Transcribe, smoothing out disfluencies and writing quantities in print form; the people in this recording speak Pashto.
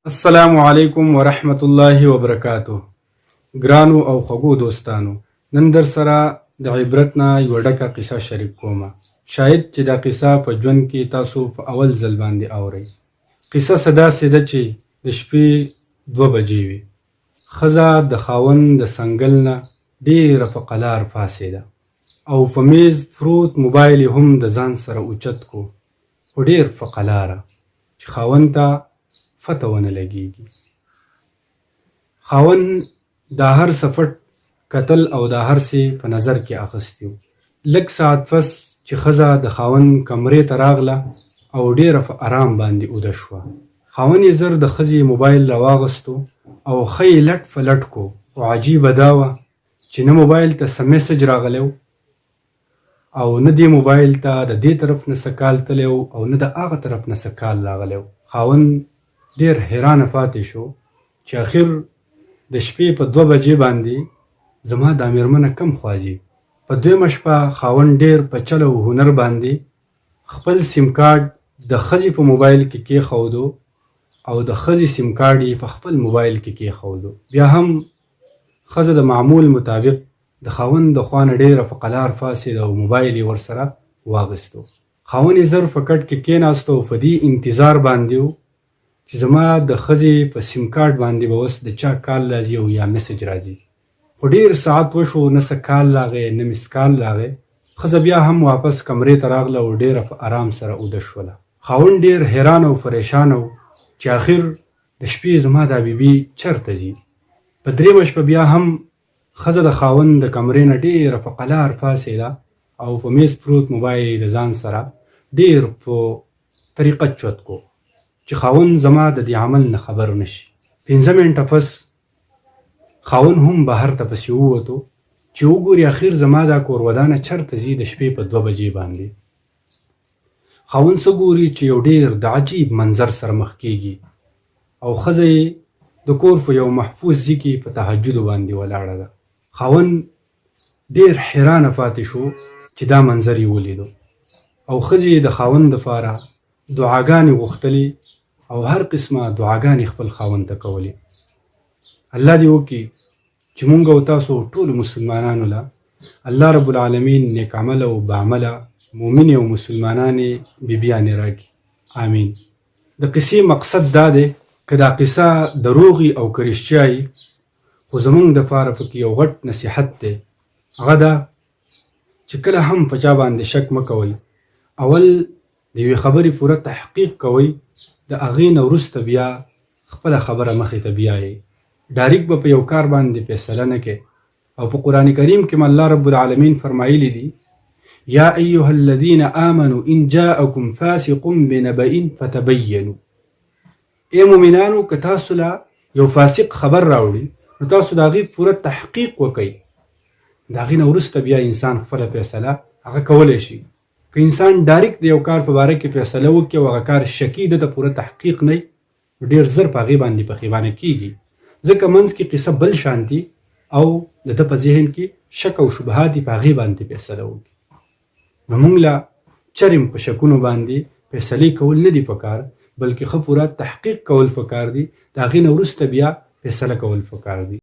السلام علیکم ورحمت الله وبرکاتو. ګرانو او خوږو دوستانو، نن در سره د عبرت نه یوه ډکه قصه شریک کومه. شاید چې دا قصه په ژوند کې تاسو په اول ځل باندې اورئ. قصه څه داسې ده چې د شپې 2 بجې وې. ښځه د خاوند د څنګل نه ډېره په قلار پاڅېده او په میز پروت موبایل یې هم د ځان سره اوچت کو، خو ډېر په قلاره چې خاوند ته فتح ونه لګېږي. خاوند دا هر څه پټ کتل او دا هر څه په نظر کې اخیستي و. لږ ساعت پس چې ښځه د خاوند کمرې ته راغله او ډېره په ارام باندې اوده شوه. خاوند یې زر د ښځې موبایل راواغستو او ښه یې لټ په لټ کو، خو عجیبه دا وه چې نه موبایل ته څه میسج راغلی و او نه دې موبایل ته د دې طرف نه څه کال تللی او نه د هغه طرف نه څه کال راغلی و. خاوند ډېر حیرانه پاتې شو چې اخر د شپې په 2 بجې باندې زما دا مېرمنه کم خوازي. په 2مه شپه خاوند ډېر په چل او هنر باندې خپل سیم کارډ د ښځې په موبایل کې کېښودو او د ښځې سیم کارډ یې په خپل موبایل کې کېښودو. بیا هم ښځه د معمول مطابق د خاوند د خوا نه ډېره په قلار پاڅېده او موبایل یې ورسره واغېستو. خاوند یې زر په کټ کې کېناستو او په دې انتظار باندې و چې زما د ښځې په سیم کارډ باندې به اوس د چا کال راځي او یا میسج راځي. خو ډېر ساعت وشو، نه څه کال راغی نه مس کال راغی. ښځه بیا هم واپس کمرې ته راغله او ډېره په ارام سره اوده شوله. خاوند ډېر حیران او پریشانه و چې آخر د شپې زما دا بیبي چېرته ځي. په 3مه شپه بیا هم ښځه د خاوند د کمرې نه ډېره په قلار پاڅېده او په میز پروت موبایل د ځان سره ډېر په طریقه چوت کو چې خاوند زما د دې عمل نه خبر نشي. 15 منټه پس خاوند هم بهر ته پسې ووتو چې وګوري اخر زما دا کور ودانه چېرته ځي د شپې په 2 بجې باندې. خاوند څه ګوري چې یو ډېر د عجیب منظر سره مخ کېږي او ښځه یې د کور په یو محفوظ ځای کې په تهجدو باندې ولاړه ده. خاوند ډېر حیرانه پاتې شو چې دا منظر یې ولیدو او ښځې د خاوند دپاره دعاګانې غوښتلې او هر قسمه دعاګانې خپل خاوند ته کولې. الله دې وکړي چې مونږ او تاسو ټولو مسلمانانو له الله رب العالمین نیک عمله او باعمله مؤمنې او مسلمانانې بیبیانې راکړي. آمین. د قصې مقصد دا دی که دا قصه دروغي او که رښتیا یي، خو زمونږ دپاره پکې یو غټ نصیحت دی. هغه دا چې کله هم په چا باندې شک مه کوئ. اول د یوې خبرې پوره تحقیق کوئ، د هغې نه وروسته بیا خپله خبره مخې ته بیایئ. ډایرکټ به په یو کار باندې فیصله نه کوئ. او په قرآن کریم کې الله رب العالمین فرمایلی دي: یا ایها الذین آمنوا ان جاءکم فاسق بنبأ فتبینوا. ای مؤمنانو، که تاسو له یو فاسق خبر راوړي نو تاسو د هغې پوره تحقیق وکئ. د هغې نه وروسته بیا انسان خپله فیصله هغه کولی شي. که انسان ډایرکټ د یو کار په باره کې فیصله وکړي او هغه کار شکي ده د پوره تحقیق نه نو ډېر زر په هغې باندې پښیمانه کېږي، ځکه منځ کې قصه بل شانتي او د ده په ذهن کې شک او شبهات یې په هغې باندې فیصله وکړي. نو موږ له چرم په شکونو باندې فیصلې کول نه دي پکار، بلکې ښه پوره تحقیق کول پکار دي. د هغې نه وروسته بیا فیصله کول پکار دي.